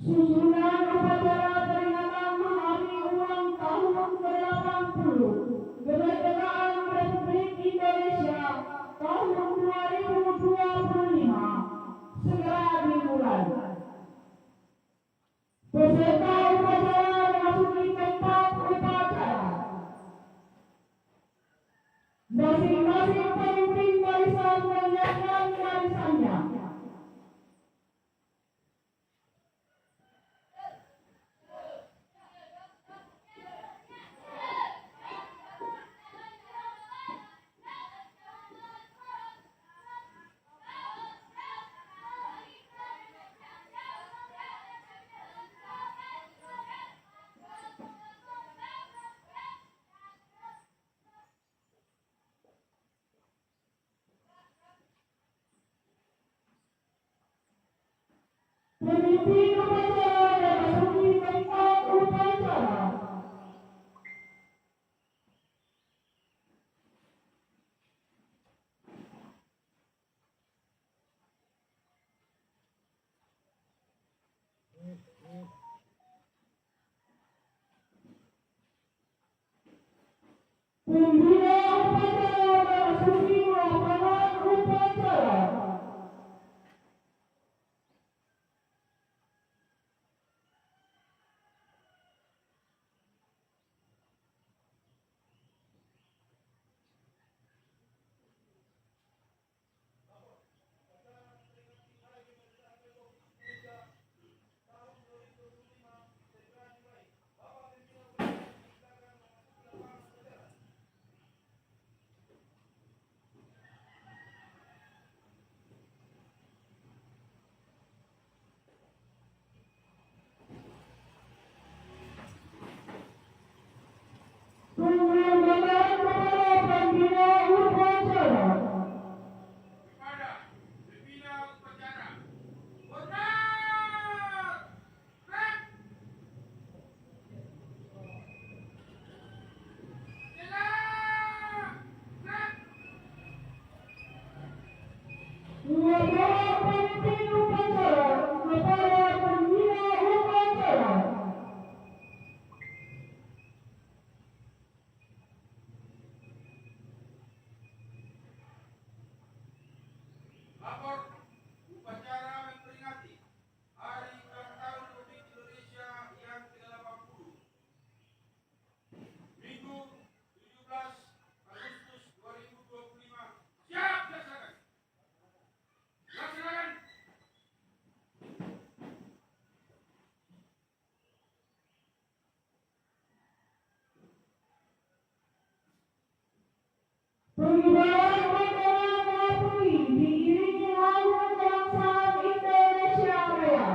Susunan upacara peringatan hari ulang tahun ke-80 Kemerdekaan Republik Indonesia tahun 2025 segera dimulai. Peserta upacara memasuki tempat upacara. Masing-masing pemimpin barisan menyiapkan barisannya. Pemimpin upacara memasuki tempat upacara. Pembina upacara memasuki lapangan upacara. Pengulangan kepada pembina upacara. Kepada pembina upacara, hormat! Rep! Sila! Rep! Kepada pemimpin upacara, kepada pembina upacara. Lapor upacara memperingati Hari Ulang Tahun Republik Indonesia yang ke-80. Minggu 17 Agustus 2025. Siap dilaksanakan. Laksanakan. Pengibaran bendera merah putih diiringi lagu kebangsaan Indonesia Raya.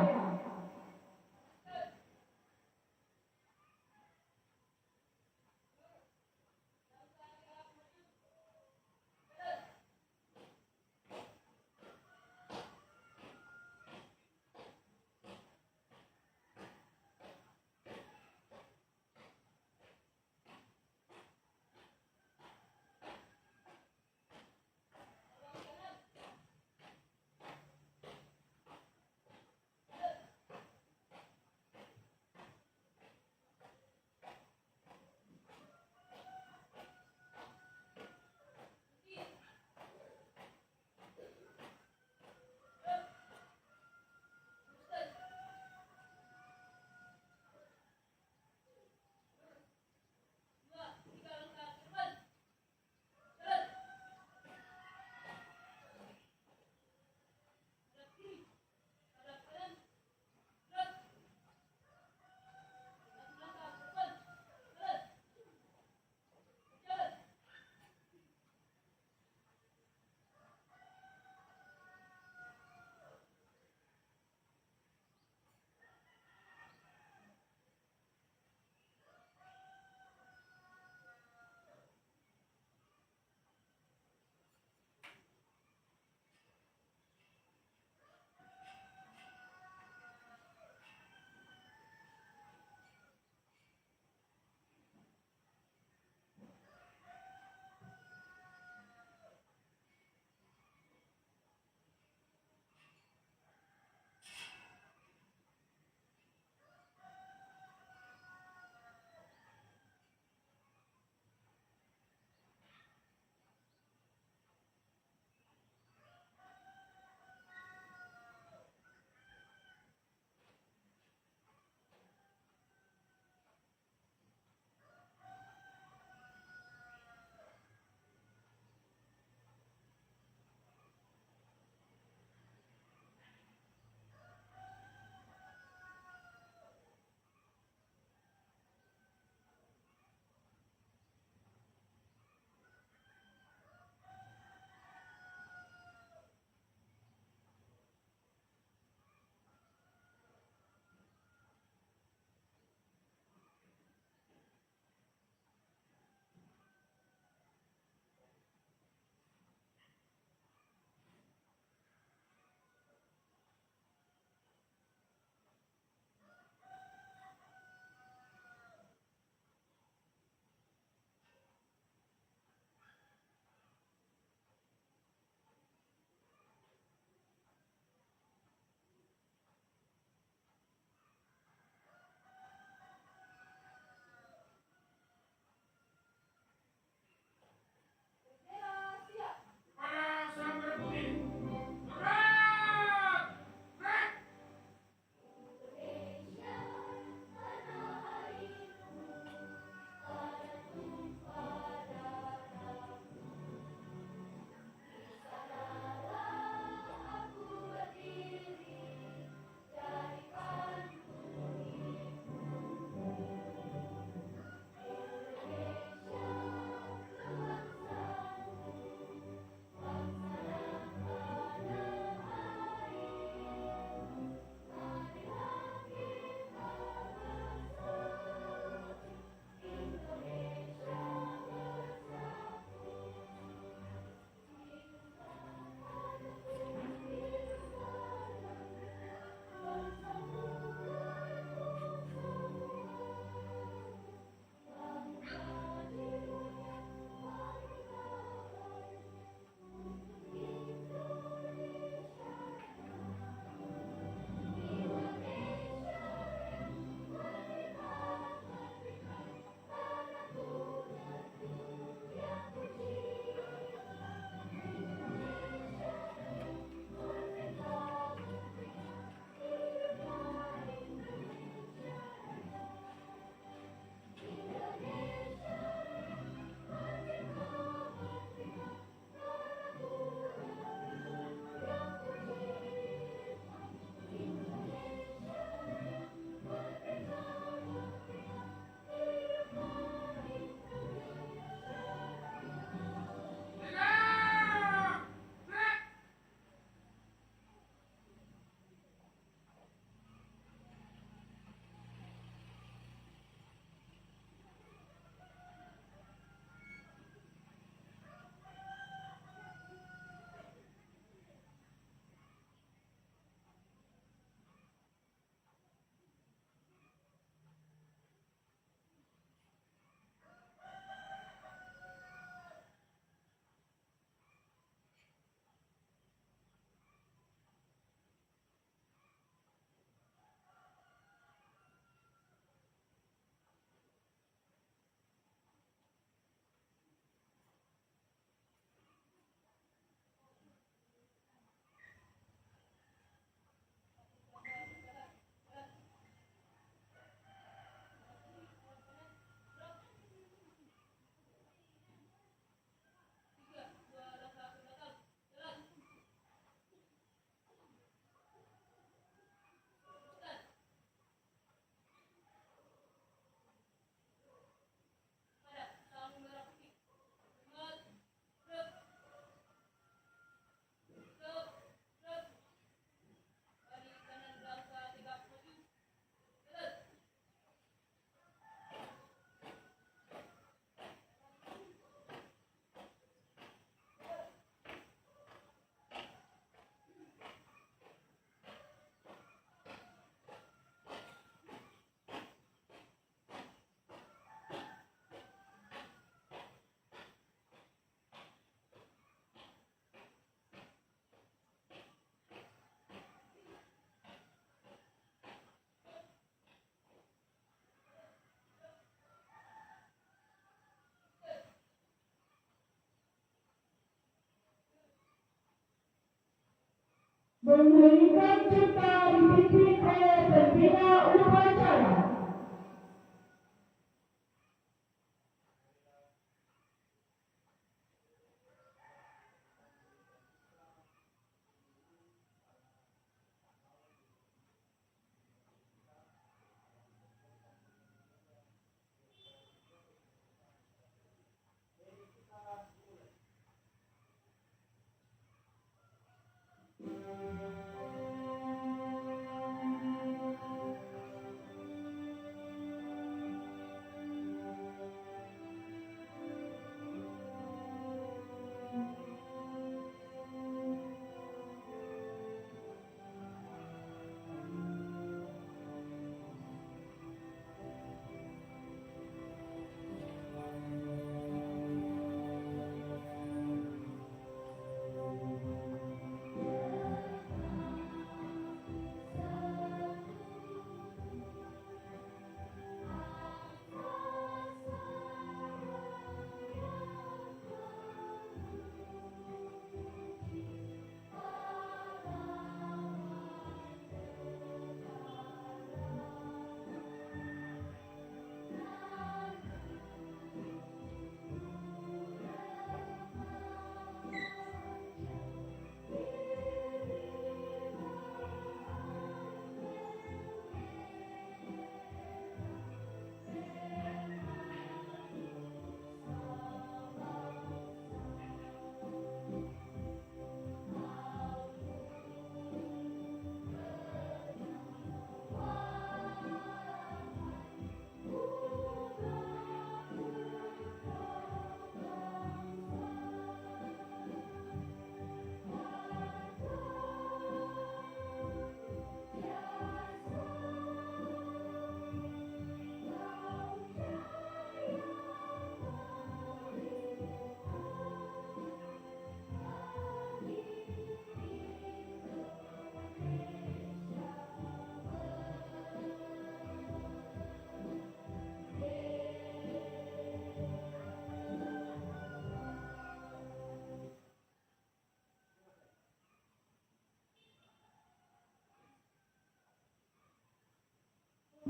Memberikan cipta dipimpin oleh pembina upacara.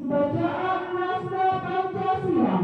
Bacaan naskah Pancasila.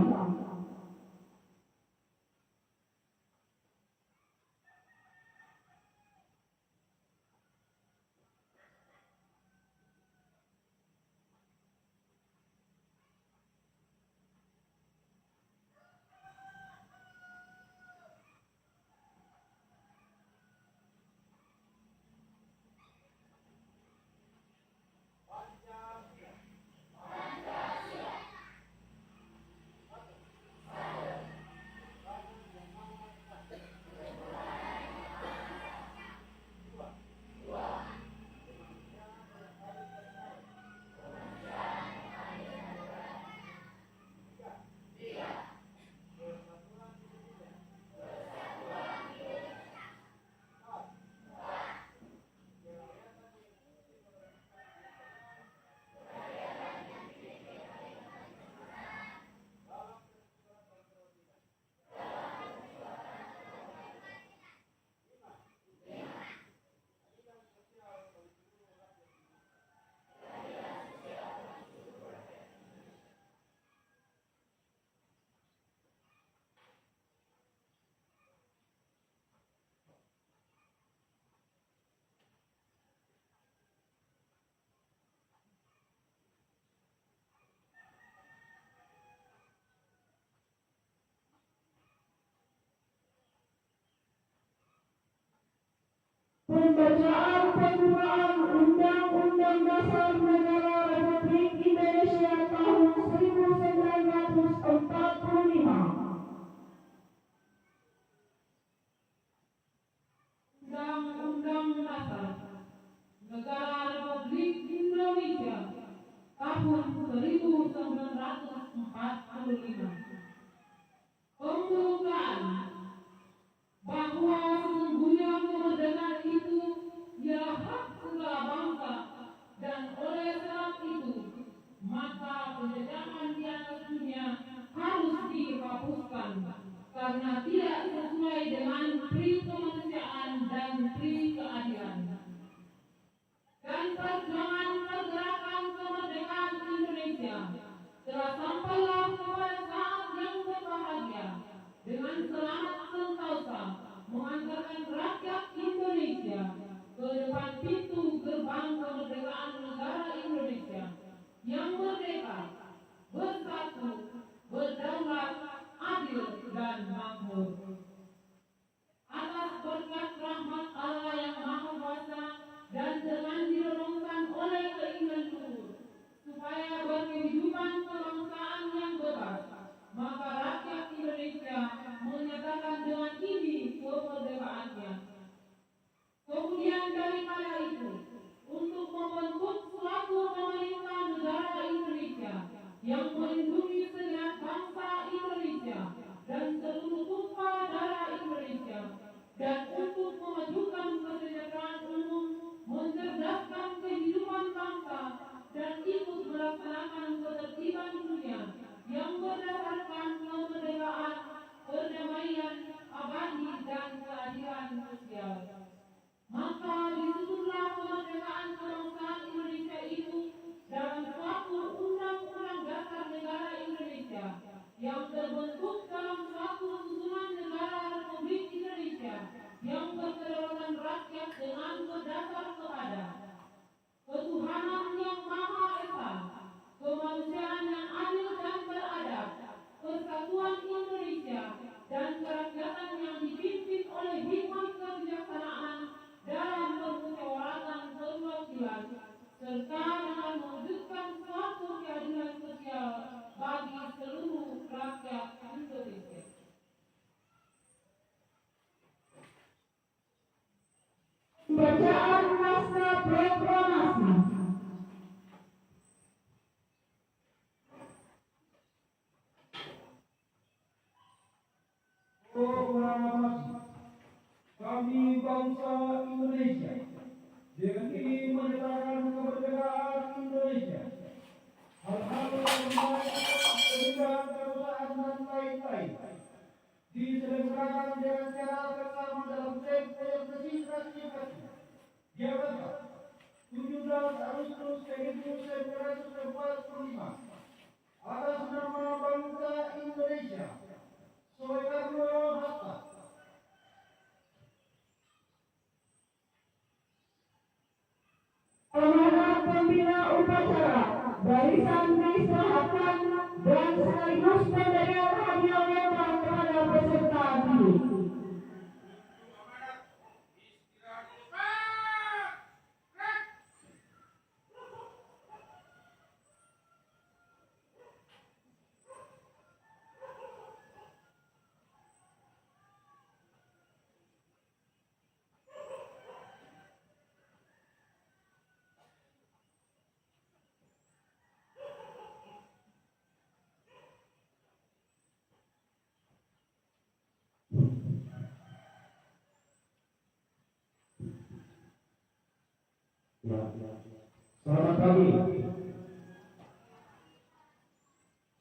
Pembacaan penggunaan Undang-Undang Dasar Negara Republik Indonesia tahun 1945. Undang-Undang Dasar Negara Republik Indonesia tahun 1945. Pembukaan bahwa sesungguhnya kemerdekaan itu ialah hak segala bangsa, dan oleh sebab itu maka penjajahan di atas dunia harus dihapuskan karena tidak sesuai dengan pri kemanusiaan dan pri keadilan. perjuangan pergerakan kemerdekaan Indonesia telah sampailah kepada saat yang berbahagia dengan selamat sentosa mengantarkan rakyat Indonesia ke depan pintu gerbang kemerdekaan negara Indonesia yang merdeka, bersatu, berdaulat, adil, dan makmur. Atas berkat rahmat Allah yang Maha Kuasa dan dengan didorongkan oleh keinginan luhur supaya berkehidupan kebangsaan yang bebas, maka rakyat Indonesia menyatakan dengan ini kemerdekaannya. Kemudian daripada itu, untuk membentuk suatu pemerintah negara Indonesia yang melindungi segenap bangsa Indonesia dan seluruh tumpah darah Indonesia, dan untuk memajukan kesejahteraan umum, mencerdaskan kehidupan bangsa, dan ikut melaksanakan ketertiban dunia yang berdasarkan kemerdekaan, perdamaian, abadi, dan keadilan sosial. Maka disebutlah kemerdekaan kebangsaan Indonesia itu dalam suatu undang-undang dasar negara Indonesia yang terbentuk dalam suatu susunan negara Republik Indonesia yang berkedaulatan rakyat dengan berdasar kepada ketuhanan yang Maha Esa, kemanusiaan yang adil dan beradab, persatuan Indonesia, dan kerakyatan yang dipimpin oleh hikmat kebijaksanaan dalam permusyawaratan perwakilan, serta dengan mewujudkan suatu keadilan sosial bagi seluruh rakyat Indonesia. Bacaan naskah proklamasi. Proklamasi kami bangsa Indonesia dengan ini menyatakan kemerdekaan Indonesia. Hal-hal yang menyatakan kebenaran kebangsaan dan lain-lain diselenggarakan dengan cara bersama dalam tempo yang sesingkat-singkatnya. Jakarta, 17 Agustus 1945, atas nama bangsa Indonesia, Soekarno-Hatta. Amanat pembina upacara barisan diserahkan dan sekaligus pemberian hadiah mewah kepada peserta didik. Ya. Selamat pagi.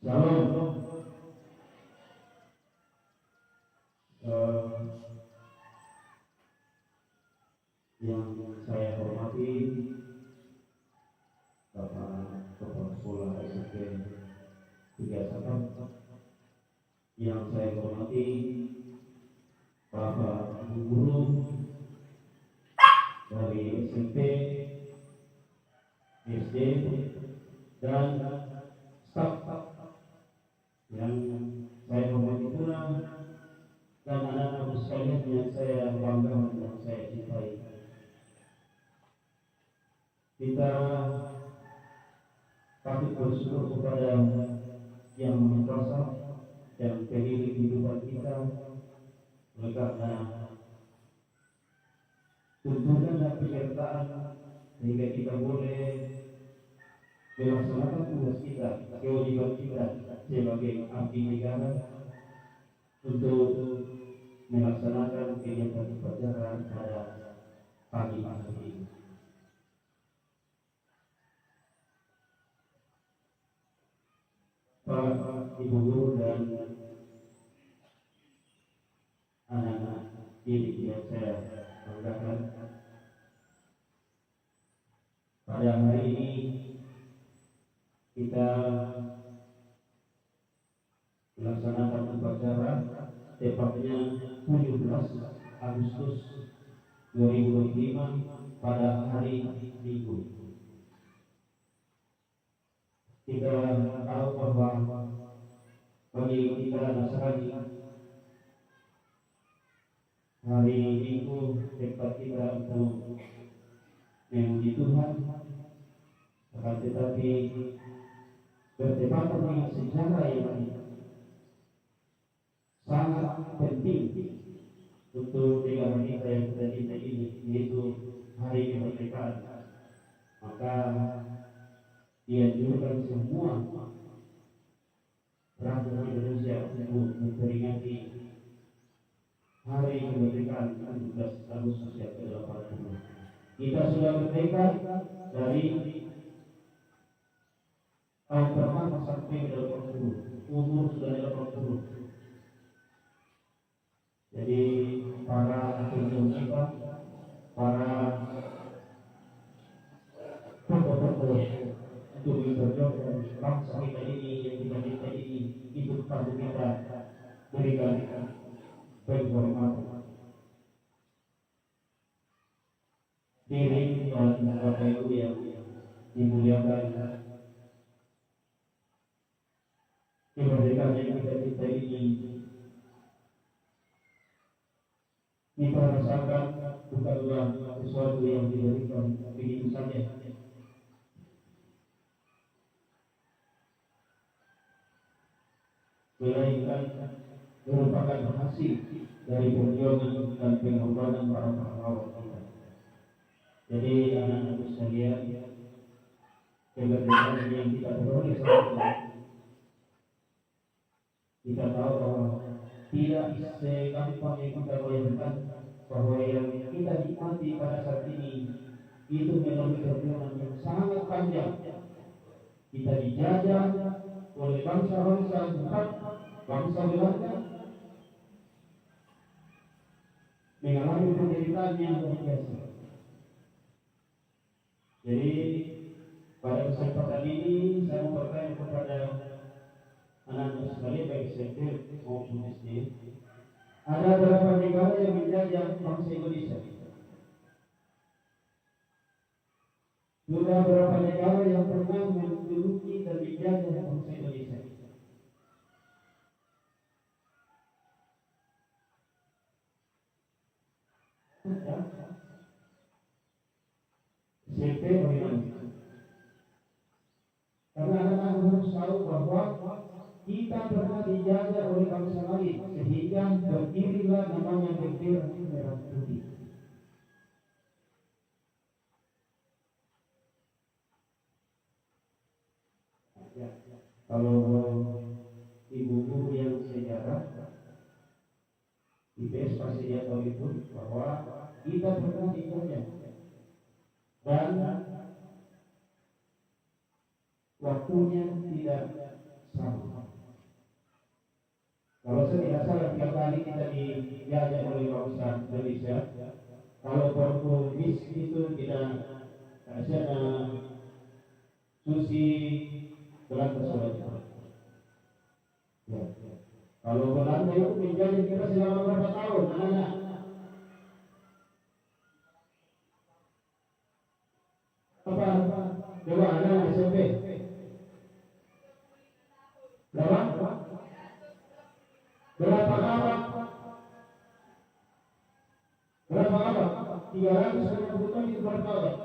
Shalom. Yang saya hormati Bapak Kepala Sekolah SMP 31, yang saya hormati Bapak guru dari SMP, SD, dan staf yang saya hormati pula, dan anak-anak sekalian yang saya banggakan dan saya cintai. Kita patut bersyukur kepada Yang Maha Kuasa yang pemilik kehidupan kita, karena tuntunan dan penyertaan sehingga kita boleh melaksanakan tugas kita, kewajiban kita sebagai abdi negara untuk melaksanakan kegiatan upacara pada pagi hari ini. Pak, Ibu Guru dan anak-anak didik yang saya banggakan, pada pada hari ini kita melaksanakan upacara tepatnya 17 Agustus 2025 pada hari Minggu. Kita tahu bahwa bagi kita Nasrani hari Minggu tempat kita untuk memuji Tuhan, akan tetapi bertepatan dengan sejarah yang sangat penting untuk negara kita yang kita cintai ini, yaitu hari kemerdekaan. Maka dianjurkan semua rakyat Indonesia untuk memperingati hari kemerdekaan 17 Agustus yang ke-80. Kita sudah merdeka dari tahun pertama sampai ke 80, umur sudah 80. Jadi para pendukung kita, para tokoh-tokoh untuk memperjuangkan bangsa kita ini yang kita cintai ini, itu patut kita berikan penghormatan. Diri dan Bapak Ibu yang dimuliakan, kemerdekaan yang kita cintai ini kita rasakan bukanlah sesuatu yang diberikan begitu saja. Melainkan merupakan hasil dari perjuangan dan pengorbanan para pahlawan kita. Jadi anak-anak sekalian, kemerdekaan yang kita peroleh saat ini, kita tahu bahwa tidak segampang yang kita bayangkan bahwa yang kita nikmati pada saat ini itu melalui perjuangan yang sangat panjang. Kita dijajah oleh bangsa-bangsa Jepang, bangsa Belanda, mengalami penderitaan yang luar biasa. Jadi pada kesempatan ini saya mau bertanya kepada anak-anak sekalian baik SMP maupun SD, ada berapa negara yang menjajah bangsa Indonesia? Sudah berapa negara yang pernah menduduki dan menjajah bangsa Indonesia? SMP bagaimana? Karena anak-anak harus tahu bahwa kita pernah dijajah oleh bangsa lain sehingga berdirilah namanya bendera merah putih. Ya, kalau ibu guru yang sejarah IPS pasti dia tahu itu bahwa kita pernah dijajah dan waktunya tidak sama. Kalau saya tidak salah 3 kali kita dijajah oleh bangsa Indonesia. Kalau Portugis itu tidak sana Susi Belanda Surabaya. Ya. Kalau Belanda itu menjajah kita selama berapa tahun, anak-anak? Apa? Coba anak SMP. Berapa? Berapa abad? Berapa abad? 350 tahun itu berapa abad?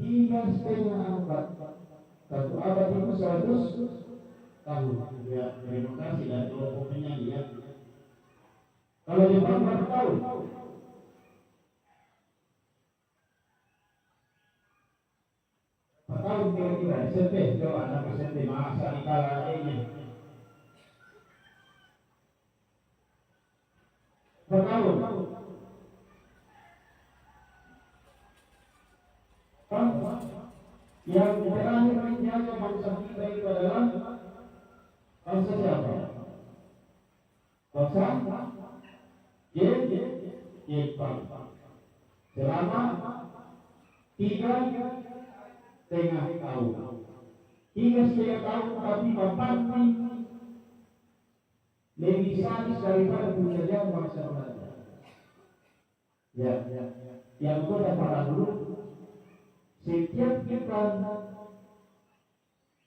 Tiga setengah abad. 1 abad itu 100 tahun. Ya, terima kasih dan kelompok penyanyi ya. Kalau Jepang berapa tahun? Tahun kira-kira SMP, coba anak SMP masa dikala ini. Bertahun. Yang terakhir menjaga bangsa kita itu adalah bangsa siapa? Bangsa Jepang selama 3,5 tahun. 3,5 tahun tapi Bupati lebih sadis daripada penjajah bangsa Belanda. Ya, yang kita dulu setiap kita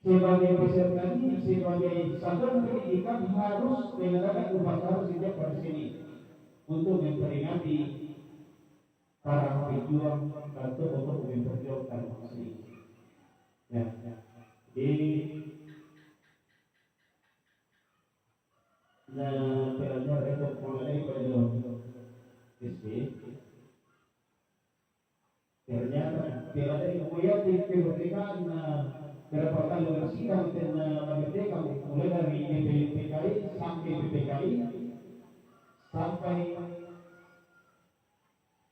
sebagai peserta didik, sebagai satuan pendidikan harus mengadakan upacara setiap hari Senin untuk memperingati para pejuang atau untuk memperjuangkan bangsa ini. Ya. Jadi pelajar itu mengenai pada SD ternyata pelajar itu melihat kemerdekaan berapa kali sidang tentang merdeka mulai dari PPKI sampai PPKI sampai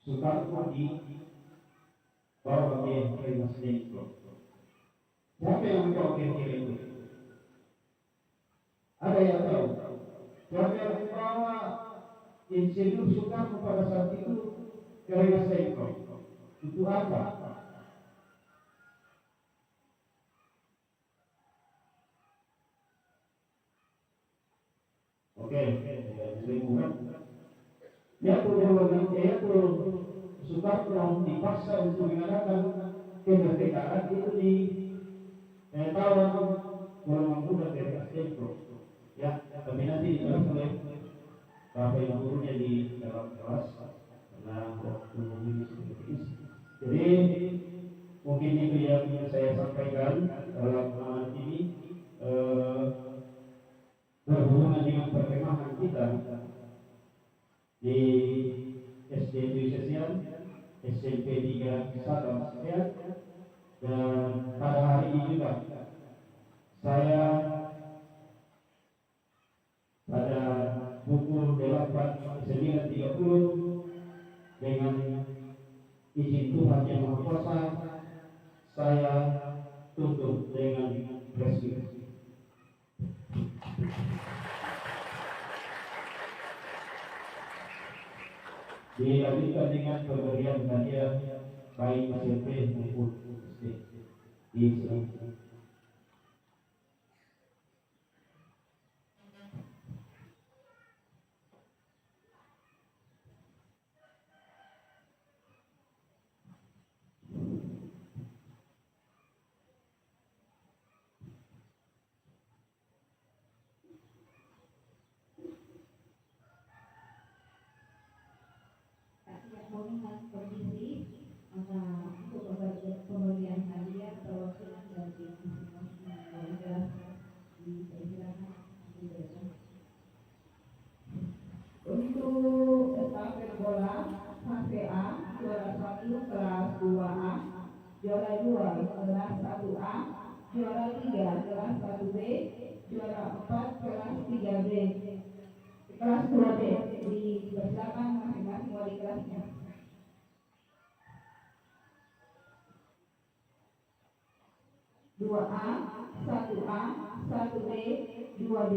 Soekarno di bawah Presiden. Siapa yang menjawab kira-kira itu? Ada yang tahu? Siapa yang membawa Insinyur Soekarno pada saat itu ke Presiden? Untuk apa? Oke, lingkungan. Yaitu Soekarno dipaksa untuk mengadakan kemerdekaan itu di tahun 2010 dari Astro. Ya, tapi nanti dijelaskan oleh Bapak yang gurunya di dalam kelas karena waktu ini seperti ini. Jadi mungkin itu yang ingin saya sampaikan dalam ini berhubungan dengan perkemahan kita di SD Sosial, SMP 3 Sabang Sehat, dan pada hari ini juga saya pada pukul 9.30 dengan izin Tuhan Yang Maha Kuasa saya tutup dengan presiden. Dilanjutkan dengan pemberian hadiah baik SMP maupun SD di sini. Mohon kondisi untuk pemberian hadiah perwakilan dari masing-masing dipersilakan. Untuk estafet bola HCA juara 1 kelas 2A, juara 2 kelas 1A, juara 3 kelas 1B, juara 4 kelas 3B, kelas 2B dipersilakan masing-masing wali kelasnya. 2A, 1A, 1B, 2B.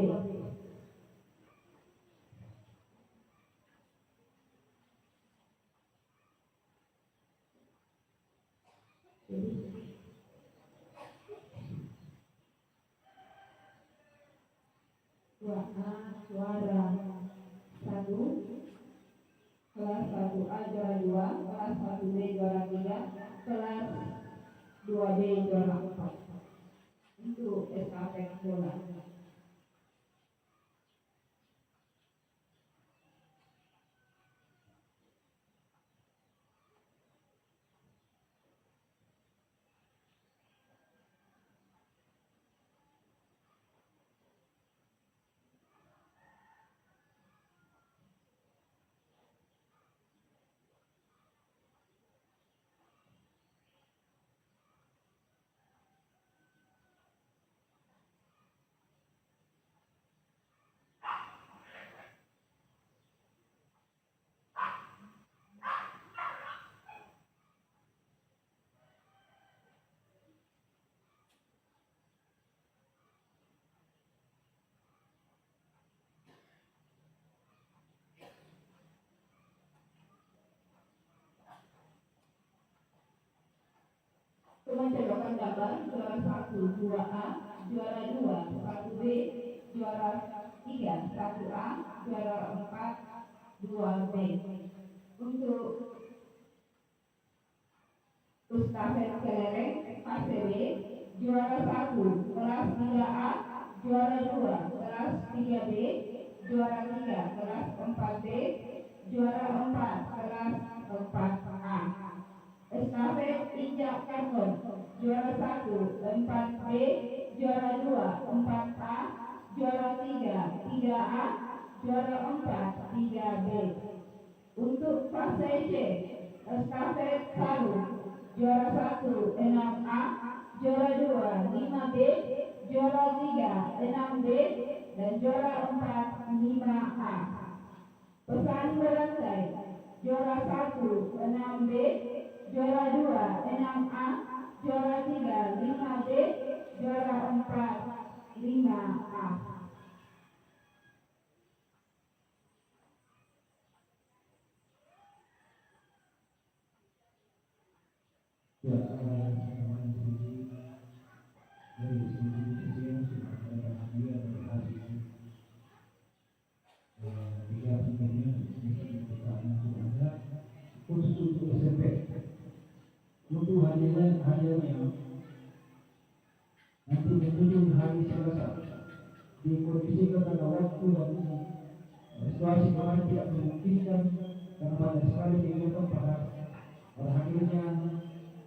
Dua A juara 1, kelas 1A juara 2, kelas 1B juara 3, kelas 2B juara 4. Untuk estafet bola. Pemencedokan gambar juara 1 2A, juara 2 1B, juara 3 1A, juara 4 2B. Untuk estafet kelereng fase B, juara 1 kelas 3A, juara 2 kelas 3B, juara 3 kelas 4B, juara 4 kelas 4A. Estafet injak karton, juara 1 4B, juara 2 4A, juara 3 3A, juara 4 3B. Untuk fase C, estafet sarung, juara 1 6A, juara 2 5B, juara 3 6B, dan juara 4 5A. Pesan berantai, juara 1 6B, juara 2 6A, juara 3 5B, juara 4 5A. Ya, dari segi kecil sudah ada hadiah dari hari ini. Tiga tiganya pertama sudah ada khusus untuk SMP. Untuk hadiahnya nanti menuju hari Selasa dikondisikan pada waktu dan situasi kemarin tidak memungkinkan karena banyak sekali kegiatan pada akhirnya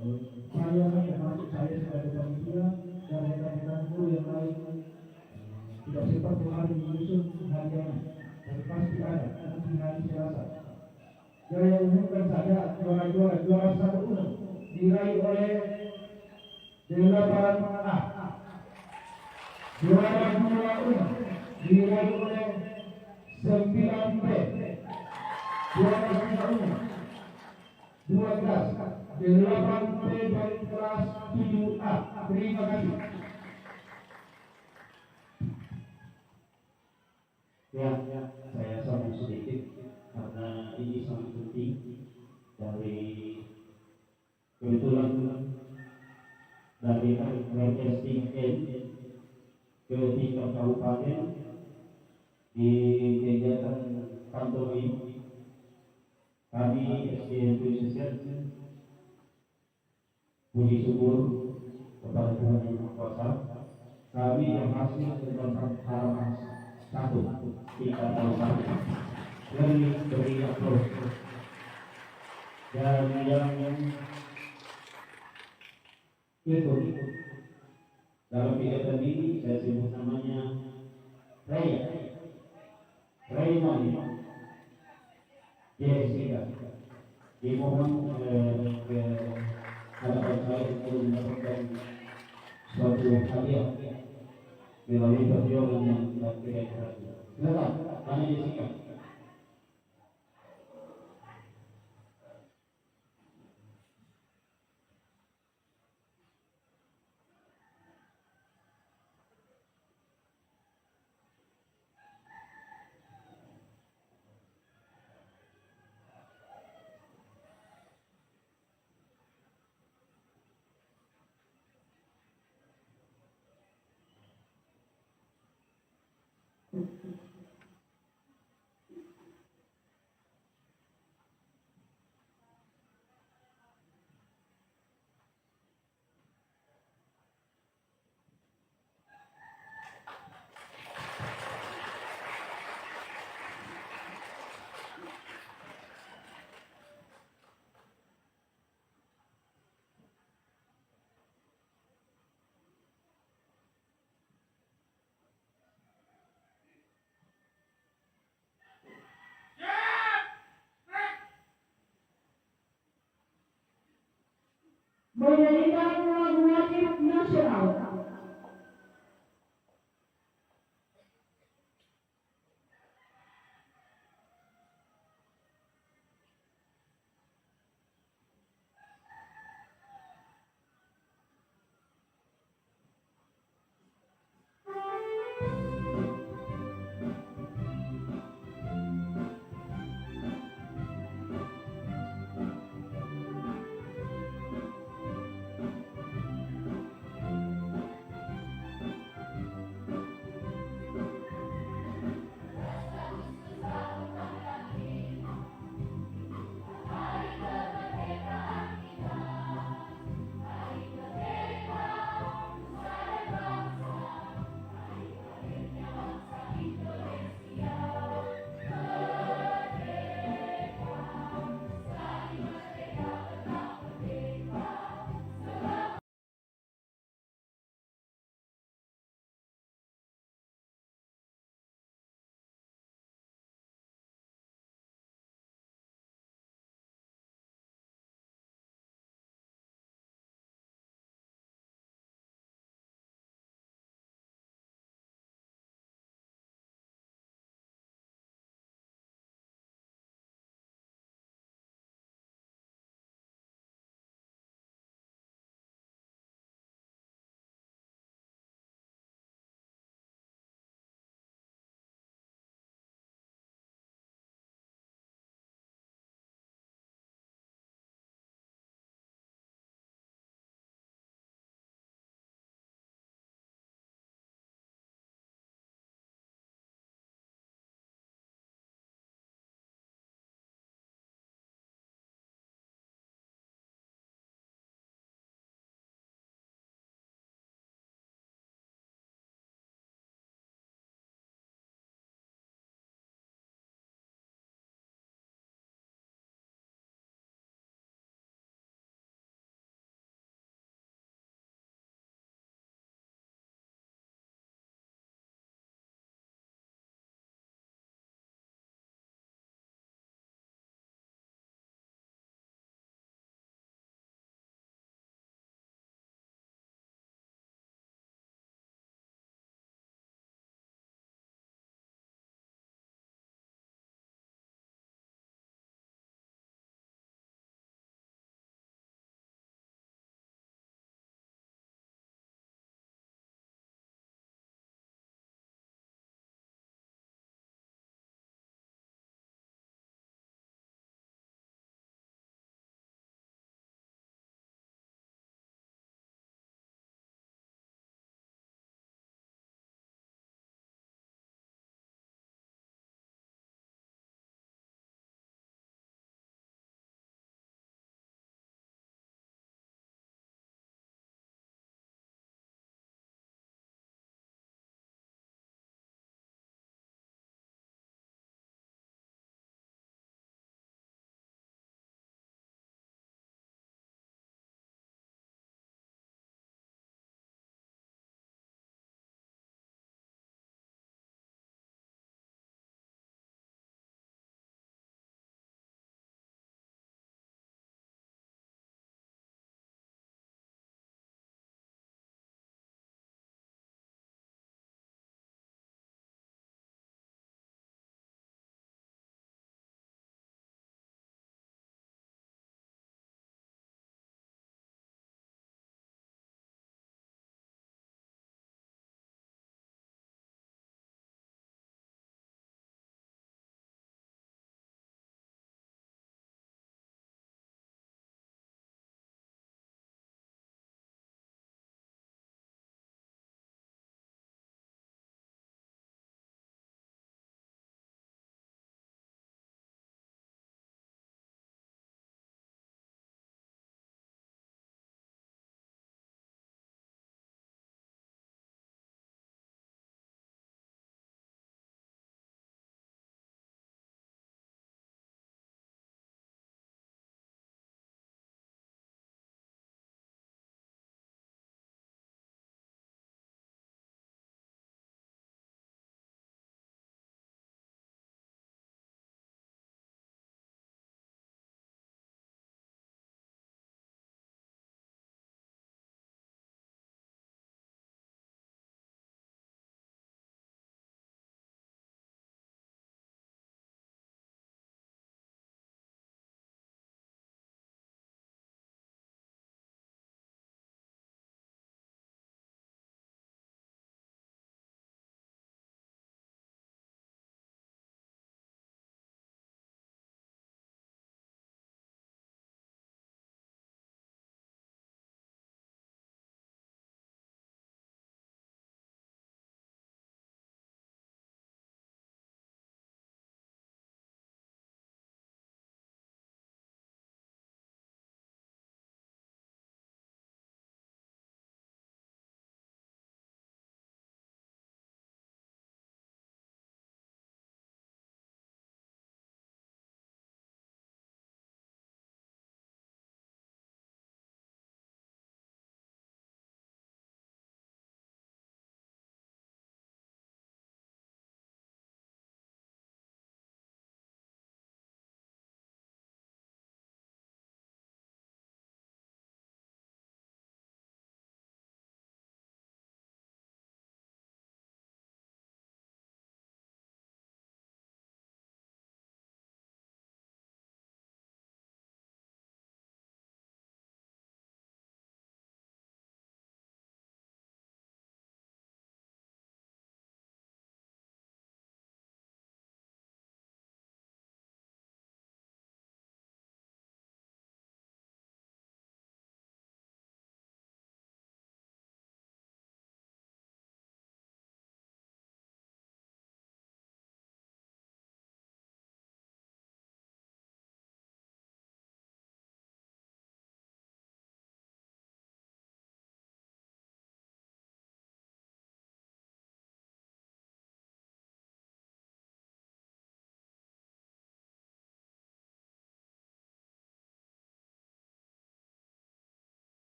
saya termasuk saya sebagai panitia dan rekan-rekan guru yang lain tidak sempat kemarin menyusun hadiahnya, tapi pasti ada nanti hari Selasa. Saya umumkan saja juara 1 diraih oleh 8A, juara 2 diraih oleh 9B, juara 12 8B dari kelas 7A. Terima kasih. Ya, saya sambung sedikit karena ini sangat penting. Dari kebetulan dari testing ke tingkat kabupaten di kegiatan kantor ini kami SDM Sosial puji syukur kepada Tuhan Yang Maha Kuasa, kami berhasil mendapatkan halaman 1 tingkat kabupaten. Beri aplaus. Dan yang ikut dalam kegiatan ini saya sebut namanya Raymond Jessica. Dimohon ke hadapan saya untuk mendapatkan suatu hadiah melalui perjuangan yang tidak kira-kira. Silakan, Tanya Jessica. Menyanyikan lagu wajib nasional.